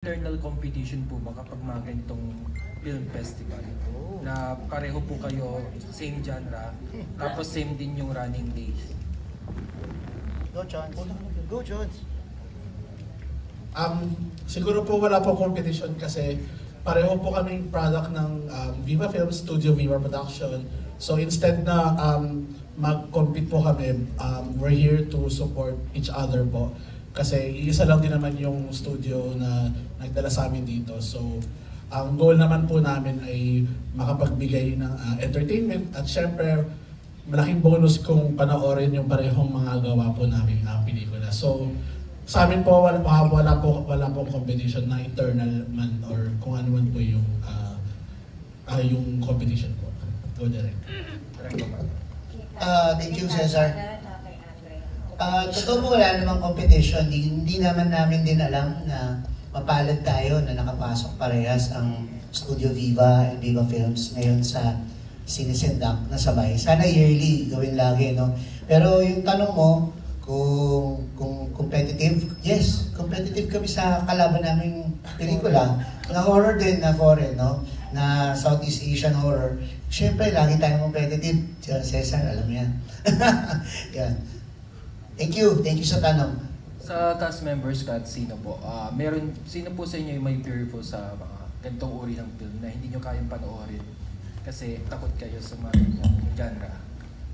internal competition po ba kapag mga ganitong film festival? Na pareho po kayo, same genre, tapos same din yung running days? Go, Chons. Go, Chons. Siguro po wala po competition kasi pareho po kaming product ng Viva Film Studio, Viva Production. So instead na mag-compete po kami, we're here to support each other po. Kasi iisa lang din naman yung studio na nagdala sa amin dito. So ang goal naman po namin ay makapagbigay ng entertainment at syempre malaking bonus kung panoorin yung parehong mga gawa po namin pelikula. So sa amin po wala po competition na internal man or kung ano man po yung competition po. Go direct. Thank you, Cesar. Totoo po wala namang competition. Hindi naman namin din alam na mapalad tayo na nakapasok parehas ang Studio Viva and Viva Films ngayon sa Sinisendak na sabay. Sana yearly gawin lagi, no? Pero yung tanong mo, kung competitive, yes, competitive kami sa kalaban naming pelikula. Na horror din, na foreign, no? Na Southeast Asian horror. Siyempre, lagi tayong competitive. Cesar, alam mo yan. Yan. Thank you sa tanong. Sa cast members ka at sino po, sino po sa inyo yung may fear po sa mga ganitong uri ng film na hindi nyo kayang panoorin kasi takot kayo sa mga genre?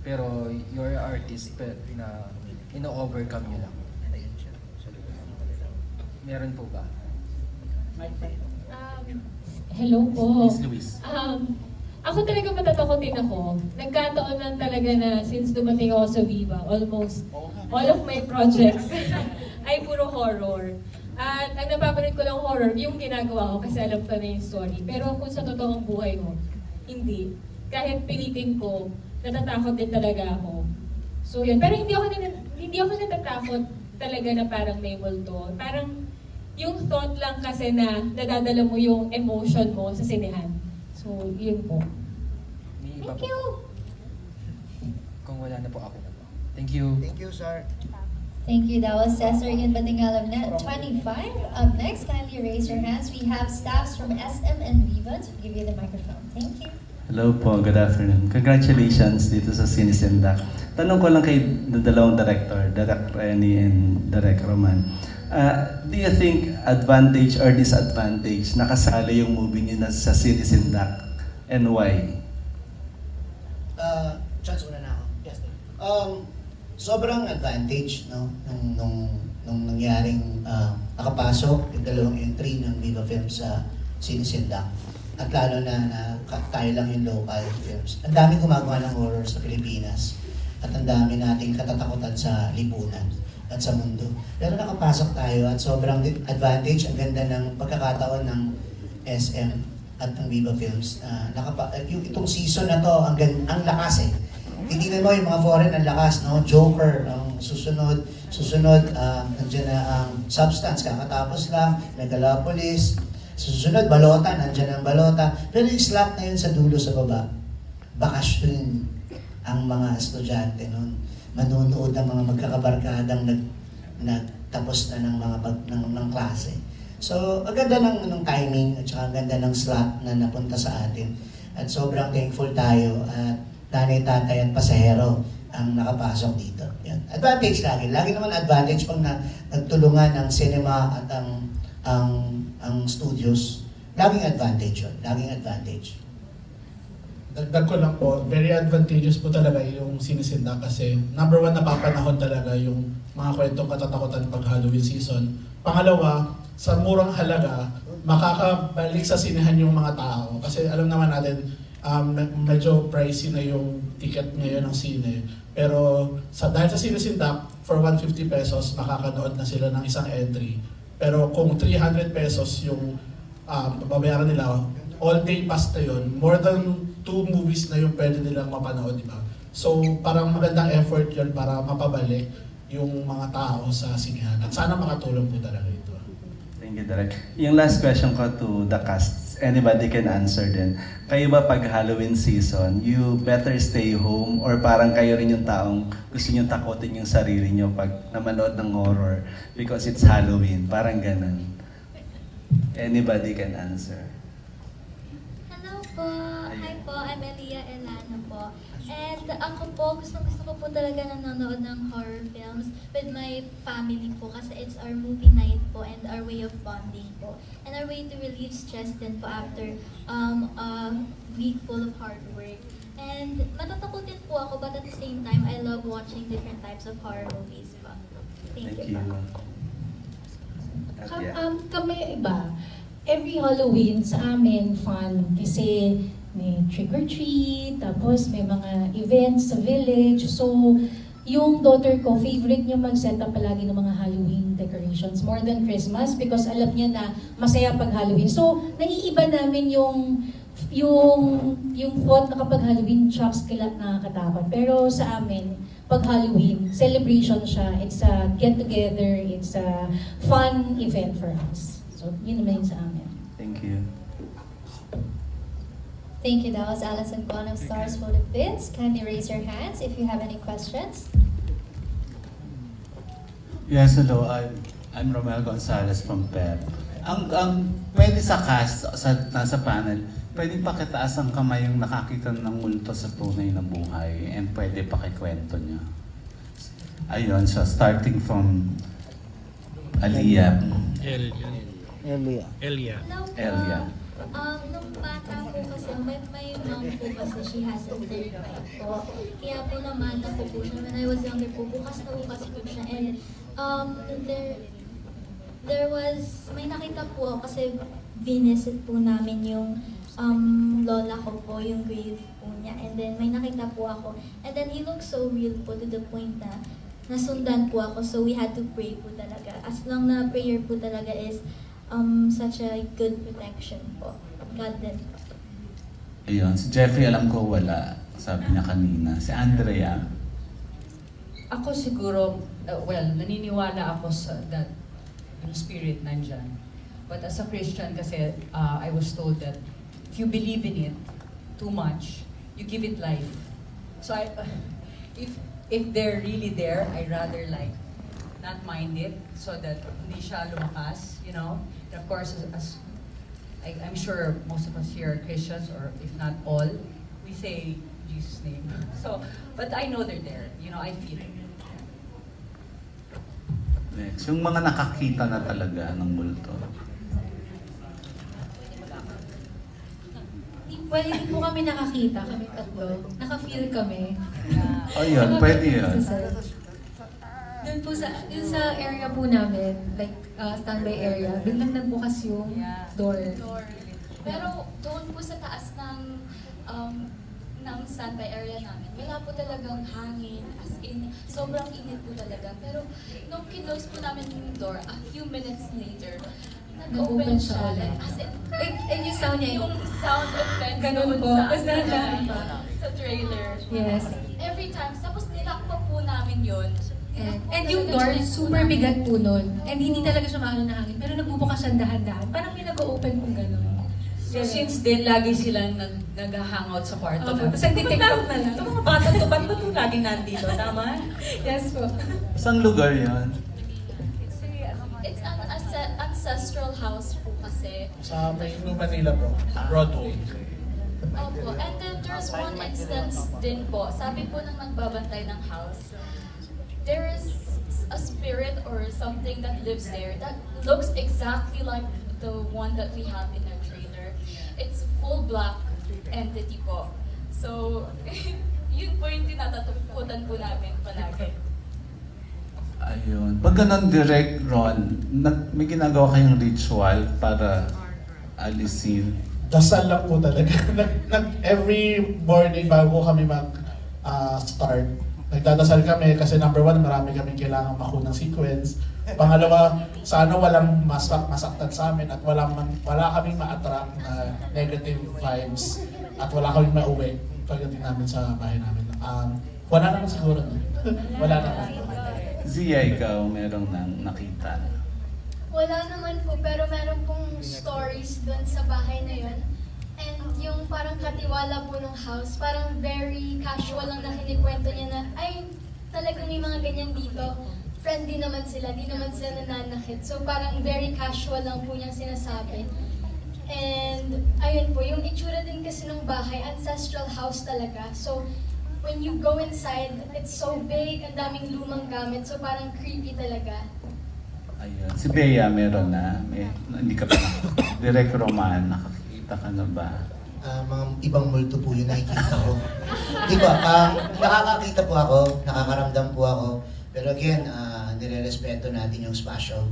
Pero you're an artist na ino-overcome nyo lang. Meron po ba? Hello po. Miss Luis. Ako talaga matatakotin ako. Nagkataon lang talaga na since dumating ako sa Viva, almost all of my projects ay puro horror. At ang napapanood ko lang horror, yung ginagawa ko kasi alam ko na yung story. Pero kung sa totoong buhay mo, hindi. Kahit pilitin ko, natatakot din talaga ako. So yun. Pero hindi ako natatakot talaga na parang may multo. Parang yung thought lang kasi na nadadala mo yung emotion mo sa sinehan. So, yun po. Thank you! Kung wala na po, ako na po. Thank you. Thank you, sir. Thank you. That was Cesar Ian Batingalam Net 25. Up next, kindly raise your hands. We have staffs from SM and Viva to give you the microphone. Thank you. Hello po, good afternoon. Congratulations dito sa Sinisendak. Tanong ko lang kay dalawang director, Direk Renny and Direk Roman. Do you think advantage or disadvantage nakasali yung movie niyo na sa Sinisendak and why? Chance una na ako. Yes. Sobrang advantage, no, nung nangyaring nakapasok yung dalawang entry ng Viva Films sa Sinisendak. At lalo na tayo lang yung local films. Ang daming gumagawa ng horror sa Pilipinas. At ang dami nating katatakutan sa lipunan at sa mundo. Pero nakapasok tayo at sobrang advantage, ang ganda ng pagkakataon ng SM at ng Viva Films. Itong season na to, ang lakas eh. Titignan mo yung mga foreign, ang lakas, no? Joker, ang susunod, nandiyan na ang Substance, kakatapos lang, Megalopolis, susunod, Balota, nandiyan ang Balota. Pero yung slot na yun sa dulo sa baba, bakasyon ang mga estudyante nun. Manunood ang mga magkakabarkadang nagtapos na ng klase. So, ang ganda ng timing at saka ang ganda ng slot na napunta sa atin. At sobrang thankful tayo at nanay, tatay at pasahero ang nakapasok dito. Yan. Advantage lagi. Lagi naman advantage pag nagtulungan ng cinema at ang studios. Laging advantage yun. Laging advantage. Dagdag ko lang po, very advantageous po talaga yung Sinisendak kasi number one, napapanahon talaga yung mga kwentong katatakutan pag Halloween season. Pangalawa, sa murang halaga, makakabalik sa sinehan yung mga tao. Kasi alam naman natin, medyo pricey na yung ticket ngayon ng sine. Pero dahil sa Sinisendak, for 150 pesos, makakanood na sila ng isang entry. Pero kung 300 pesos yung babayaran nila, all-day pass na yun, more than 2 movies na yung pwede nilang mapanood, di ba? So, parang magandang effort yun para mapabalik yung mga tao sa sinihan. At sana makatulong po talaga ito. Thank you, Direk. Yung last question ko to the cast, anybody can answer din. Kayo ba pag Halloween season, you better stay home or parang kayo rin yung taong gusto nyo takutin yung sarili nyo pag namanood ng horror because it's Halloween? Parang ganun. Anybody can answer. Hello po! Hi po, I'm Elia Elana po. And ako po, gusto ko po talaga nanonood ng horror films with my family po kasi it's our movie night po and our way of bonding po. And our way to relieve stress din po after a week full of hard work. And matatakot din po ako, but at the same time, I love watching different types of horror movies po. Thank you po. Kami iba, every Halloween sa amin fun kasi may trick or treat, tapos may mga events sa village. So, yung daughter ko, favorite niya mag-set up palagi ng mga Halloween decorations more than Christmas because alam niya na masaya pag Halloween. So, naiiba namin yung thought na kapag Halloween, shocks kila nakakatakot. Pero sa amin, pag Halloween, celebration siya. It's a get-together, it's a fun event for us. So, yun naman yun sa amin. Thank you. Thank you. That was Alison Guan of Stars Photo Bits. Kindly raise your hands if you have any questions. Yes, hello. I'm Romel Gonzalez from PEP. Pwede sa cast, nasa panel, pwede pakitaas ang kamay yung nakakita ng multo sa tunay na buhay and pwede pakikwento niya. Ayun, so starting from Aliyah. Hello po. Elia. Nung bata po kasi, may mom po kasi, she has a third eye po. Kaya po naman ako po siya, when I was younger po, bukas na bukas po siya. And there was, may nakita po ako kasi binisit po namin yung lola ko po, yung grave po niya. And then may nakita po ako. And then he looked so real po to the point na nasundan po ako. So we had to pray po talaga. As long na prayer po talaga is such a good protection po. God din. Ayun, si Jeffrey alam ko wala, sabi niya kanina. Si Andrea. Ako siguro, naniniwala ako sa that yung spirit nandyan. But as a Christian kasi, I was told that if you believe in it too much, you give it life. So if they're really there, I rather like not mind it so that hindi siya lumakas, you know. And of course, I'm sure most of us here are Christians, or if not all, we say Jesus' name. So, but I know they're there. You know, I feel it. Next, yung mga nakakita na talaga ng multo. Well, hindi po kami nakakita, kami tatlo. Naka-feel kami. Ayun, pwede yun. Doon po sa area po namin, like standby area, biglang nagbukas yung door. Pero doon po sa taas ng standby area namin, wala po talagang hangin, as in, sobrang init po talaga. Pero nung kinlose po namin yung door, a few minutes later, nag-open siya. Like, as in, yung sound niya, yung sound effect ganun po. Sa trailer. Yes. Every time, tapos nilak pa po namin yun. And yung door, super bigat po nun. And hindi talaga siya maano na hangin. Pero nagbubukas siya dahan-dahan. Parang may nag-open kung gano'n. So since then, lagi silang nag-hangout sa kwarto. Tapos nag-detect out na lang. Itong mga bata to, ba't ba ito laging nandito? Tama? Yes po. Saan lugar yun? It's an ancestral house po kasi. Sa may New Manila po, Broadway. Opo. And then there's one instance din po, sabi po ng nagbabantay ng house, there is a spirit or something that lives there that looks exactly like the one that we have in our trailer. It's full black entity po. So, yun po yung tinatatakutan po namin palagi. Ayun. Pag ganun direct, Ron, may ginagawa kayong ritual para alisin? Dasal lang po talaga. Every morning bago kami mag-start, nagdadasal kami kasi number one, marami kami kailangan makunang sequence. Pangalawa, sana walang masaktan sa amin at wala kaming ma-attract na negative vibes at wala kaming mauwi pagdating namin sa bahay namin. Wala naman siguro. Wala naman. Zia, ikaw, merong nakita? Wala naman po, pero meron pong stories doon sa bahay na yun. And yung parang katiwala po ng house, parang very casual lang na kinikwento niya na, ay, talagang may mga ganyan dito. friendly naman sila, di naman sila nananakit. So parang very casual lang po niyang sinasabi. And ayun po, yung itsura din kasi ng bahay, ancestral house talaga. So when you go inside, it's so big, ang daming lumang gamit, so parang creepy talaga. Ayun. Si Bea, meron na. Hindi ka pa Direk Roman, nakakita ka na ba? Mga ibang multo po yun nakikita ko. Di ba, nakakakita po ako, nakakaramdam po ako. Pero again, nire-respeto natin yung spasyo.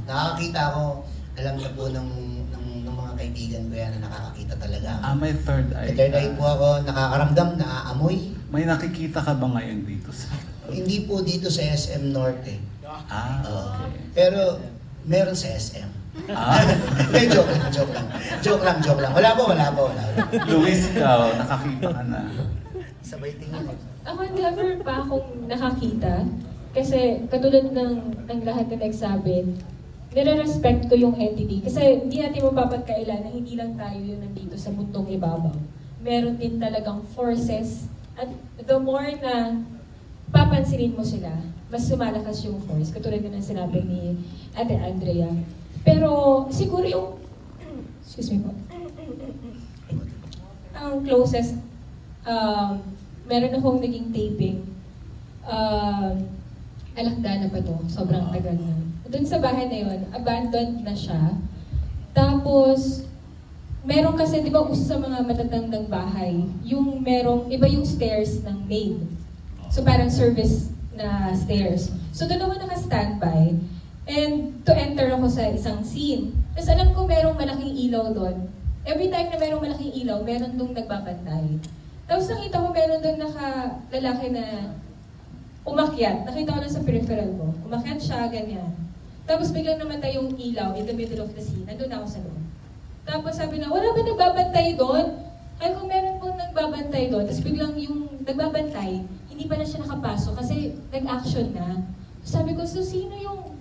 Nakakakita ako, alam na po ng mga kaibigan ko yan na nakakakita talaga. May third eye. May third eye po ako, nakakaramdam, naaamoy. May nakikita ka ba ngayon dito sa... Hindi po dito sa SM Norte. Okay. Pero meron sa SM. Joke lang. Wala po. Luis, ikaw, nakakita ka na. Sabay tingin. Ako never pa akong nakakita. Kasi katulad ng lahat na nagsabi, nire-respect ko yung entity. Kasi hindi natin mapapagkailan na hindi lang tayo yung nandito sa mundong ibabaw. Meron din talagang forces. At the more na papansinin mo sila, mas sumalakas yung force. Katulad na ng sinabi ni Ate Andrea. Pero siguro yung, excuse me po, ang closest, meron akong naging taping, Alakdana pa to, sobrang tagal na. Doon sa bahay na yun, abandoned na siya. Tapos, meron kasi, di ba uso sa mga matatandang bahay, yung merong, iba yung stairs ng maid. So parang service na stairs. So doon ako naka-standby. And to enter ako sa isang scene. Tapos alam ko merong malaking ilaw doon. Every time na merong malaking ilaw, meron doon nagbabantay. Tapos nakita ko meron doon lalaki na umakyat. Nakita ko lang sa peripheral ko. Umakyat siya, ganyan. Tapos biglang namatay yung ilaw in the middle of the scene. Nandun ako sa loob. Tapos sabi na, wala ba nagbabantay doon? Ay kung meron po nagbabantay doon, tapos biglang yung nagbabantay, hindi pa na siya nakapasok kasi nag-action na. Sabi ko, so sino yung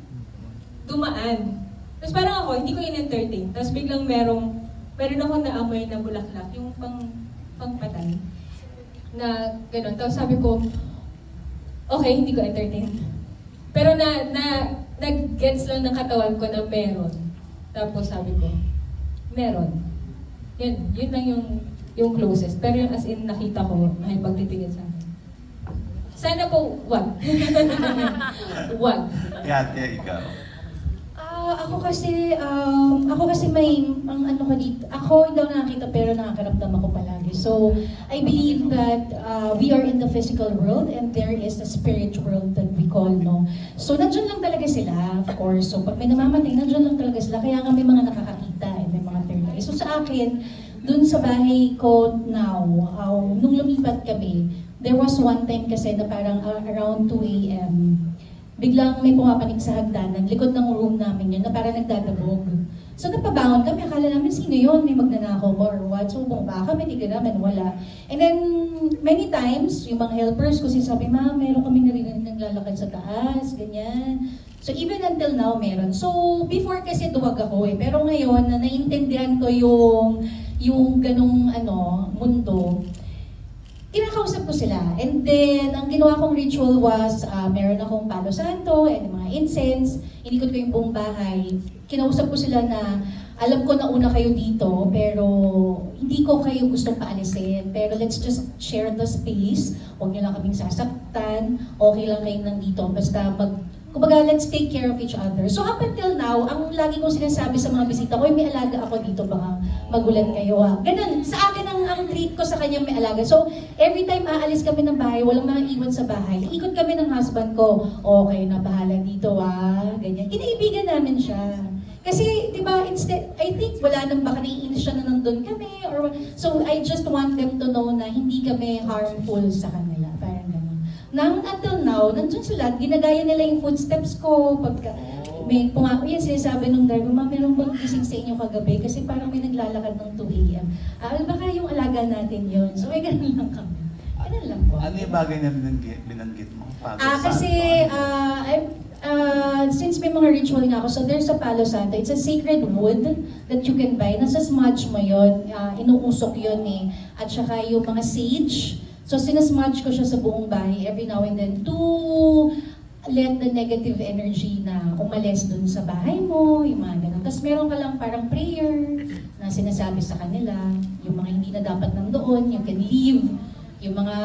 dumaan? Tapos parang ako, hindi ko in-entertain. Tapos biglang meron ako naamoy na bulaklak, yung pangpatay. Na gano'n. Tapos sabi ko, okay, hindi ko entertain. Pero nag-gets lang ng katawan ko na meron. Tapos sabi ko, meron. Yun lang yung closest. Pero yung as in nakita ko, nakipagtitingin sa akin. Sana po, wag. Wag. Yate, ikaw. Ako kasi may, ang ano ko dito, ako hindi ako nakakita pero nakakaramdam ako palagi. So, I believe that we are in the physical world and there is a spirit world that we call, no? So, nandyan lang talaga sila, of course. So, pag may namamatay, nandyan lang talaga sila. Kaya nga may mga nakakakita and may mga third eye. So, sa akin, dun sa bahay ko now, nung lumipat kami, there was one time kasi na parang around 2 a.m., biglang may pumapanig sa hagdanan, likod ng room namin yun, na parang nagdadabog. So napabangon kami, akala namin sino yun, may magnanakaw ba or what. So bumaba kami, tignan namin, wala. And then, many times, yung mga helpers ko sinasabi, ma'am, meron kami narinig naglalakad sa taas, ganyan. So even until now, meron. So before kasi duwag ako pero ngayon, na naiintindihan ko yung ganung mundo, kinakausap ko sila. And then, ang ginawa kong ritual was, meron akong palo santo and mga incense. Inikot ko yung buong bahay. Kinausap ko sila na, alam ko na una kayo dito, pero hindi ko kayo gustong paalisin. Pero let's just share the space. Huwag niyo lang kaming sasaktan. Okay lang kayong nandito. Basta kumbaga, let's take care of each other. So up until now, ang lagi kong sinasabi sa mga bisita ko, may alaga ako dito, baka magulan kayo ha. Ganun, sa akin ang treat ko sa kanya may alaga. So every time aalis kami ng bahay, walang mga iwan sa bahay, ikot kami ng husband ko, okay na bahala dito ha, ganyan. Kinaibigan namin siya. Kasi, di ba, instead, I think wala nang baka naiinis siya na nandun kami. So I just want them to know na hindi kami harmful sa kanila. Parang ganun. Until now, nandun sila, ginagaya nila yung footsteps ko. Pagka may pumako yan, sinasabi nung driver, ma'am, meron bang gising sa inyo kagabi? Kasi parang may naglalakad ng 2 a.m. Baka yung alaga natin yun. So may ganun lang kami. Ganun lang po. Ano yung bagay na binanggit mo? Kasi, since may mga ritual nga ako, so there's a Palo Santo. It's a sacred wood that you can buy. Nasa smudge mo yun. Inuusok yun eh. At saka yung mga sage. So sinasmudge ko siya sa buong bahay every now and then to let the negative energy na umalis dun sa bahay mo, yung mga ganun. Tapos meron ka lang parang prayer na sinasabi sa kanila, yung mga hindi na dapat nandoon, you can leave. Yung mga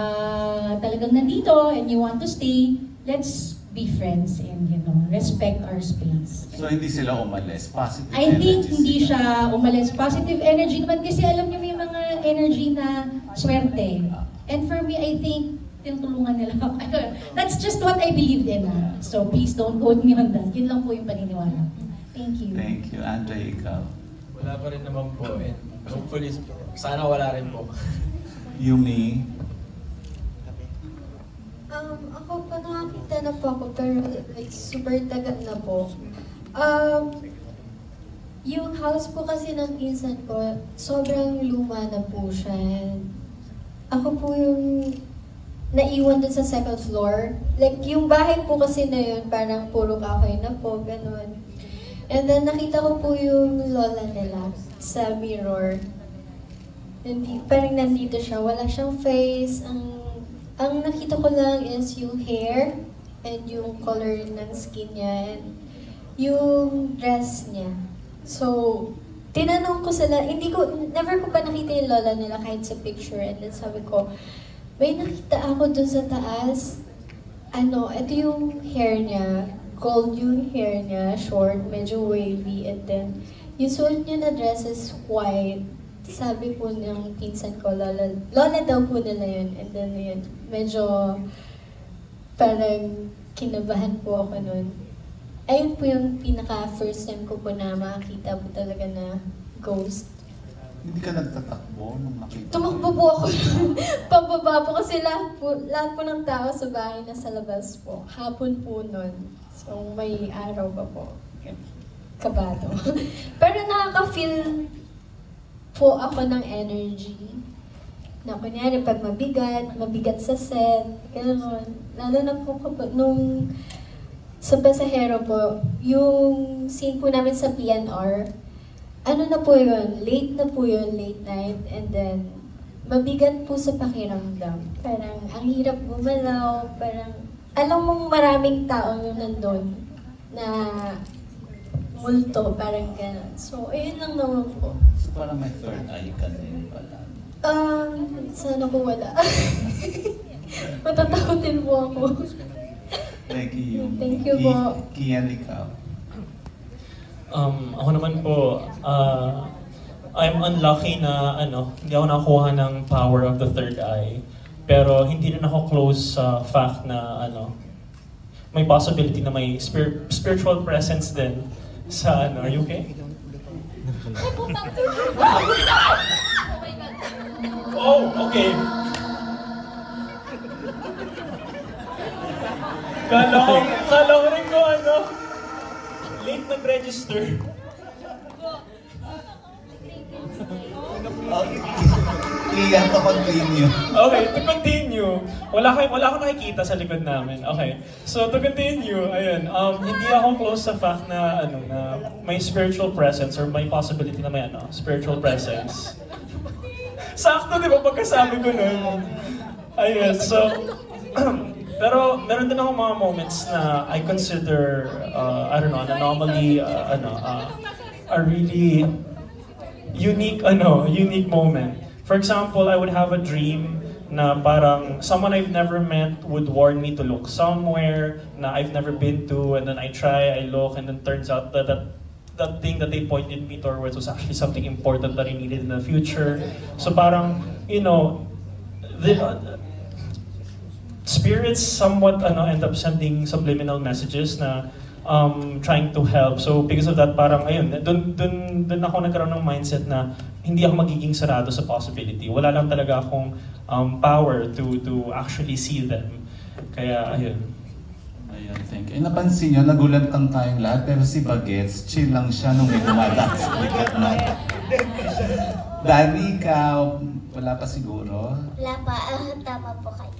talagang nandito and you want to stay, let's be friends and respect our space. So hindi sila umalis, positive I think energy hindi sila. siya umalis. Positive energy naman kasi alam niyo may mga energy na swerte. And for me, I think tinutulungan nila. That's just what I believed in. So please don't quote me on that. Yun lang po yung paniniwala. Thank you. Thank you. Andre, ikaw. Wala pa rin naman po. And hopefully, sana wala rin po. Yumi. Ako pa nakakita na po ako pero like super tagal na po. Yung house po kasi ng pinsan ko, sobrang luma na po siya. And ako po yung naiwan dun sa second floor. Like yung bahay po kasi na yun, parang puro kahoy na po, ganun. And then nakita ko po yung lola nila sa mirror. Parang nandito siya, wala siyang face. Ang nakita ko lang is yung hair and yung color ng skin niya and yung dress niya. So, tinanong ko sila, never ko pa nakita yung lola nila kahit sa picture. And then sabi ko, may nakita ako dun sa taas. Ito yung hair niya, gold yung hair niya, short, medyo wavy. And then, yung suot niya na dress is white. Sabi po ng pinsan ko, lola daw po nila yun. And then yun, medyo parang kinabahan po ako nun. Ayun po yung pinaka-first time ko po na makakita po talaga na ghost. Hindi ka nagtatakbo nung nakita? Tumakbo po ako. Pababa po kasi lahat po ng tao sa bahay na sa labas po. Hapon po nun. So may araw pa po. Kabado. Pero nakaka-feel po ako ng energy. Na kunyari, pag mabigat sa set, gano'n. Lalo na po nung sa pasahero po, yung scene po namin sa PNR, na po yun, late night, and then, mabigat po sa pakiramdam. Parang, ang hirap gumalaw, parang, alam mong maraming tao yung nandun, na multo, parang gano'n. So, ayun lang naman po. So, parang may third eye ka din pala. Sana po wala. Matatakotin po ako. Thank you. Thank you po. Kian, ikaw. Ako naman po, I'm unlucky na hindi ako nakakuha ng power of the third eye. Pero hindi rin ako close sa fact na may possibility na may spiritual presence din sa are you okay? Oh, okay. Kala ko rin ko late nag-register. Kian, to continue. Okay, to continue. Wala akong nakikita sa likod namin. Okay. So to continue, ayun, hindi ako close sa fact na na may spiritual presence or may possibility na may spiritual presence. Sakto, di ba, pagkasabi ko nun? Ayun, so, pero meron din ako mga moments na I consider, an anomaly, a really unique moment. For example, I would have a dream na parang someone I've never met would warn me to look somewhere na I've never been to, and then I look, and then turns out that that thing that they pointed me towards was actually something important that I needed in the future. So parang, the spirits somewhat end up sending subliminal messages na trying to help. So because of that, parang ayun, dun ako nagkaroon ng mindset na hindi ako magiging sarado sa possibility. Wala lang talaga akong power to actually see them. Kaya ayun. Ayun, thank you. Napansin nyo, nagulat lang tayong lahat, pero si Bagets, chill lang siya nung may dumadaan sa likod natin. Danny, ikaw, wala pa siguro? Wala pa, tama po kayo.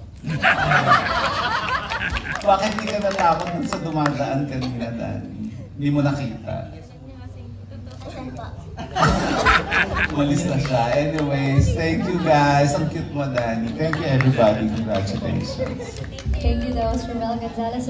Bakit hindi ka natakot dun sa dumadaan kanina, Danny? Hindi mo nakita? Asan po? Umalis na siya. Anyways, thank you guys. Ang cute mo, Danny. Thank you everybody. Congratulations. Thank you, that was Romel Gonzalez.